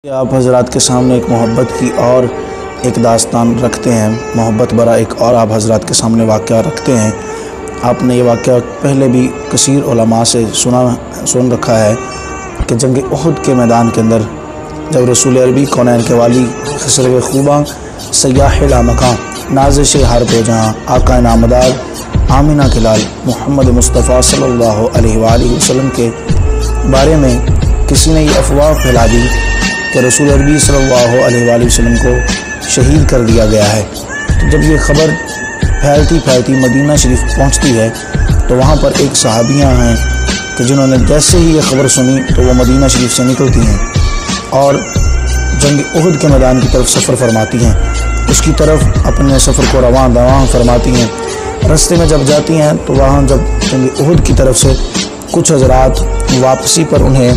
آپ حضرات کے سامنے ایک محبت کی اور ایک داستان رکھتے ہیں، محبت برا ایک اور آپ حضرات کے سامنے واقعہ رکھتے ہیں۔ آپ نے یہ واقعہ پہلے بھی کثیر علماء سے سن رکھا ہے کہ جنگ احد کے میدان کے اندر جب رسول عربی کونین کے والی خسرو خوباں سیاح لامکاں نازش ہر پہ جہاں آقا نامدار آمینہ کے لال محمد مصطفیٰ صلی اللہ علیہ وآلہ وسلم کے بارے میں کسی نے یہ افواہ پھیلا دی کہ رسول عربی صلی اللہ علیہ وآلہ وسلم کو شہید کر دیا گیا ہے۔ تو جب یہ خبر پھیلتی مدینہ شریف پہنچتی ہے تو وہاں پر ایک صحابیاں ہیں کہ جنہوں نے جیسے ہی یہ خبر سنی تو وہ مدینہ شریف سے نکلتی ہیں اور جنگ احد کے میدان کی طرف سفر فرماتی ہیں، اس کی طرف اپنے سفر کو رواں فرماتی ہیں۔ رستے میں جب جاتی ہیں تو وہاں جب جنگ احد کی طرف سے کچھ حضرات واپسی پر انہیں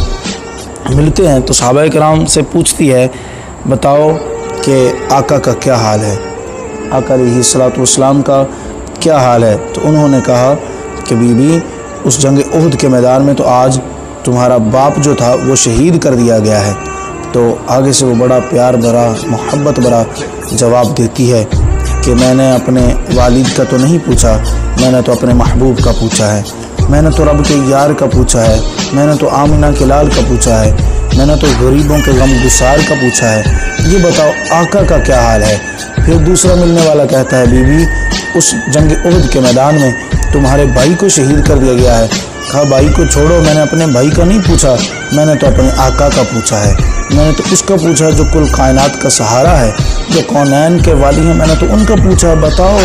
ملتے ہیں تو صحابہ کرام سے پوچھتی ہے، بتاؤ کہ آقا کا کیا حال ہے، آقا علیہ الصلوۃ والسلام کا کیا حال ہے؟ تو انہوں نے کہا کہ بی بی اس جنگ احد کے میدان میں تو آج تمہارا باپ جو تھا وہ شہید کر دیا گیا ہے۔ تو آگے سے وہ بڑا پیار بھرا محبت بھرا جواب دیتی ہے کہ میں نے اپنے والد کا تو نہیں پوچھا، میں نے تو اپنے محبوب کا پوچھا ہے، میں نے تو رب کے یار کا پوچھا ہے، میں نے تو آمینہ کے لال کا پوچھا ہے، میں نے تو غریبوں کے غم گسار کا پوچھا ہے، یہ بتاؤ آقا کا کیا حال ہے؟ پھر دوسرا ملنے والا کہتا ہے، بی بی اس جنگ احد کے میدان میں تمہارے بھائی کو شہید کر دیا گیا ہے۔ کہا بھائی کو چھوڑو، میں نے اپنے بھائی کا نہیں پوچھا، میں نے تو اپنے آقا کا پوچھا ہے، میں نے تو اس کا پوچھا جو کل کائنات کا سہارا ہے، جو کونین کے والی ہیں، میں نے تو ان کا پوچھا، بتاؤ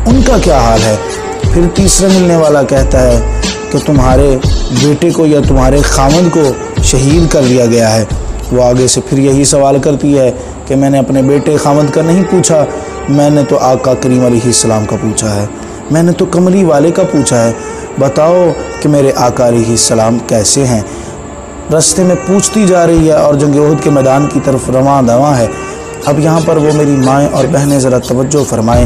ان کا کیا حال ہے؟ پھر تیسرے ملنے والا کہتا ہے کہ تمہارے بیٹے کو یا تمہارے خامد کو شہید کر دیا گیا ہے۔ وہ آگے سے پھر یہی سوال کرتی ہے کہ میں نے اپنے بیٹے خامد کا نہیں پوچھا، میں نے تو آقا کریم علیہ السلام کا پوچھا ہے، میں نے تو کملی والے کا پوچھا ہے، بتاؤ کہ میرے آقا علیہ السلام کیسے ہیں؟ رستے میں پوچھتی جا رہی ہے اور جنگ احد کے میدان کی طرف رواں ہے۔ اب یہاں پر وہ میری مائیں اور بہنیں ذرا توجہ فرمائیں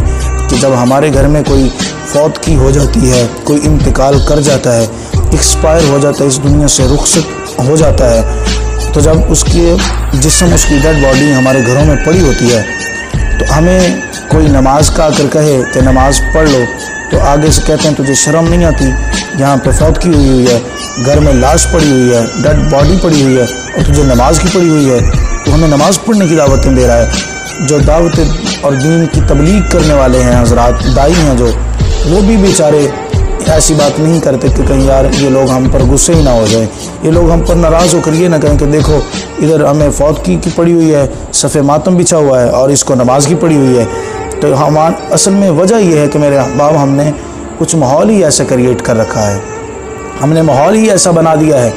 کہ جب ہمارے گھر میں کوئی فوت کی ہو جاتی ہے، کوئی انتقال کر جاتا ہے، ایکسپائر ہو جاتا ہے، اس دنیا سے رخصت ہو جاتا ہے، تو جب اس کے جسم، اس کی ڈیڈ باڈی ہمارے گھروں میں پڑی ہوتی ہے تو ہمیں کوئی نماز کا آ کر کہے کہ نماز پڑھ لو تو آگے سے کہتے ہیں تجھے شرم نہیں آتی؟ یہاں پہ فوت کی ہوئی ہے، گھر میں لاش پڑی ہوئی ہے، ڈیڈ باڈی پڑی ہوئی ہے اور تجھے نماز کی پڑی ہوئی ہے، تو ہمیں نماز پڑھنے کی دعوتیں دے رہا ہے۔ جو دعوت اور دین کی تبلیغ کرنے والے ہیں حضرات، دائی ہیں جو، وہ بھی بیچارے ایسی بات نہیں کرتے کہ کہیں یار یہ لوگ ہم پر غصے ہی نہ ہو جائیں، یہ لوگ ہم پر ناراض ہو کر یہ نہ کہیں کہ دیکھو ادھر ہمیں فوت کی پڑی ہوئی ہے، صف ماتم بچھا ہوا ہے اور اس کو نماز کی پڑی ہوئی ہے۔ تو اصل میں وجہ یہ ہے کہ میرے احباب ہم نے کچھ ماحول ہی ایسا کریٹ کر رکھا ہے، ہم نے ماحول ہی ایسا بنا دیا ہے۔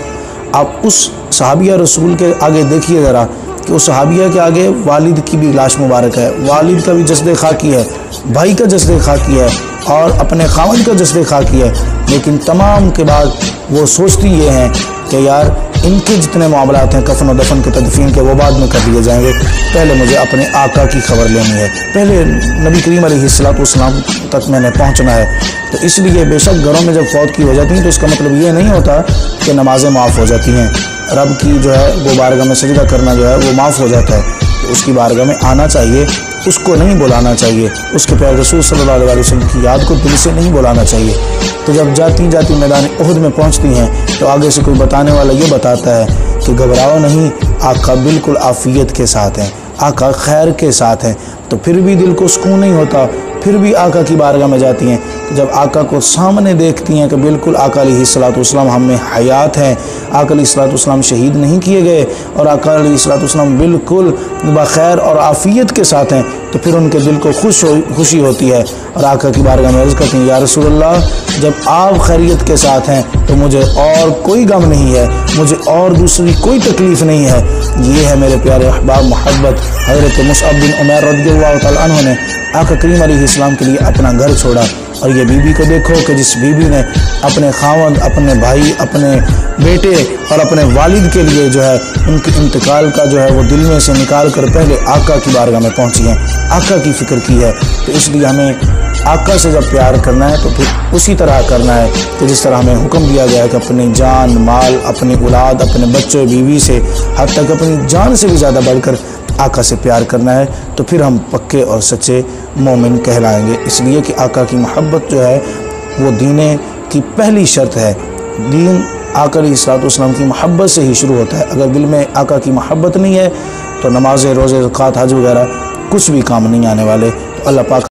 آپ اس صحابیہ رسول کے آگے دیکھیے ذرا کہ اس صحابیہ کے آگے والد کی بھی لاش مبارک ہے، والد کا بھی جسد خاکی ہے، بھائی کا جسد خاکی ہے اور اپنے خاوند کا جسد خاکی ہے، لیکن تمام کے بعد وہ سوچتی یہ ہیں کہ یار ان کے جتنے معاملات ہیں کفن و دفن کے تدفین کے وہ بعد میں کر دیے جائیں گے، پہلے مجھے اپنے آقا کی خبر لینی ہے، پہلے نبی کریم علیہ الصلوۃ والسلام تک میں نے پہنچنا ہے۔ تو اس لیے بے شک گھروں میں جب فوت کی ہو جاتی ہیں تو اس کا مطلب یہ نہیں ہوتا کہ نمازیں معاف ہو جاتی ہیں، رب کی جو ہے وہ بارگاہ میں سجدہ کرنا جو ہے وہ معاف ہو جاتا ہے، تو اس کی بارگاہ میں آنا چاہیے، اس کو نہیں بلانا چاہیے، اس کے پیارے رسول صلی اللہ علیہ وسلم کی یاد کو دل سے نہیں بلانا چاہیے۔ تو جب جاتی میدان احد میں پہنچتی ہیں تو آگے سے کوئی بتانے والا یہ بتاتا ہے کہ گھبراؤ نہیں، آقا بالکل عافیت کے ساتھ ہیں، آقا خیر کے ساتھ ہیں۔ تو پھر بھی دل کو سکون نہیں ہوتا، پھر بھی آقا کی بارگاہ میں جاتی ہیں، جب آقا کو سامنے دیکھتی ہیں کہ بالکل آقا علیہ الصلوۃ والسلام ہم میں حیات ہیں، آقا علیہ الصلوۃ والسلام شہید نہیں کیے گئے اور آقا علیہ الصلوۃ والسلام بالکل بخیر اور عافیت کے ساتھ ہیں، تو پھر ان کے دل کو خوشی ہوتی ہے اور آقا کی بارگاہ میں عرض کرتی ہیں، یا رسول اللہ جب آپ خیریت کے ساتھ ہیں تو مجھے اور کوئی غم نہیں ہے، مجھے اور دوسری کوئی تکلیف نہیں ہے۔ یہ ہے میرے پیارے احباب محبت۔ حضرت مصعب بن عمیر رضی اللہ تعالیٰ عنہ نے آقا کریم علیہ السلام کے لیے اپنا گھر چھوڑا، اور یہ بی بی کو دیکھو کہ جس بی بی نے اپنے خاوند، اپنے بھائی، اپنے بیٹے اور اپنے والد کے لیے جو ہے ان کے انتقال کا جو ہے وہ دل میں سے نکال کر پہلے آقا کی بارگاہ میں پہنچی ہیں، آقا کی فکر کی ہے۔ تو اس لیے ہمیں آقا سے جب پیار کرنا ہے تو پھر اسی طرح کرنا ہے کہ جس طرح ہمیں حکم دیا گیا ہے کہ اپنی جان مال اپنی اولاد اپنے بچے بیوی سے حد تک اپنی جان سے بھی زیادہ بڑھ کر آقا سے پیار کرنا ہے، تو پھر ہم پکے اور سچے مومن کہلائیں گے۔ اس لیے کہ آقا کی محبت جو ہے وہ دین کی پہلی شرط ہے۔ دین آقا علیہ الصلوۃ والسلام کی محبت سے ہی شروع ہوتا ہے۔ اگر دل میں آقا کی محبت نہیں ہے تو نمازیں روزے زکوٰۃ حج وغیرہ کچھ بھی کام نہیں آنے والے۔ تو اللہ پاک